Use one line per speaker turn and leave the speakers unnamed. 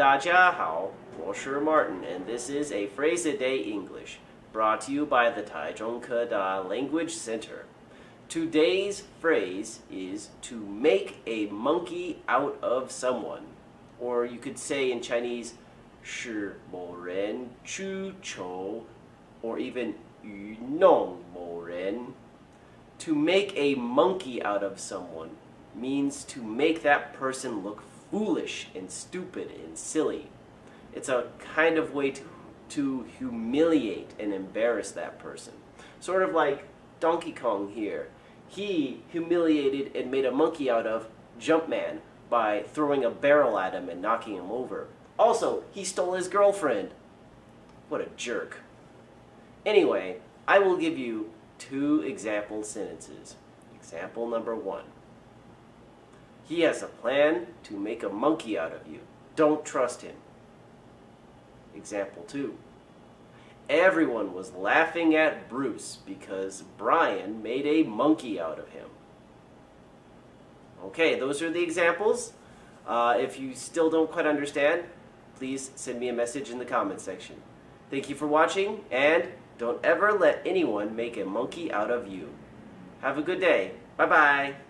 大家好，我是 Martin, and this is a Phrase a Day English, brought to you by the Taichung Keda Language Center. Today's phrase is to make a monkey out of someone, or you could say in Chinese, 使某人出丑, or even 愚弄某人. To make a monkey out of someone means to make that person look foolish and stupid and silly. It's a kind of way to humiliate and embarrass that person. Sort of like Donkey Kong here. He humiliated and made a monkey out of Jumpman by throwing a barrel at him and knocking him over. Also, he stole his girlfriend. What a jerk. Anyway, I will give you 2 example sentences. Example number 1. He has a plan to make a monkey out of you. Don't trust him. Example 2. Everyone was laughing at Bruce because Brian made a monkey out of him. Okay, those are the examples. If you still don't quite understand, please send me a message in the comment section. Thank you for watching, and don't ever let anyone make a monkey out of you. Have a good day. Bye-bye.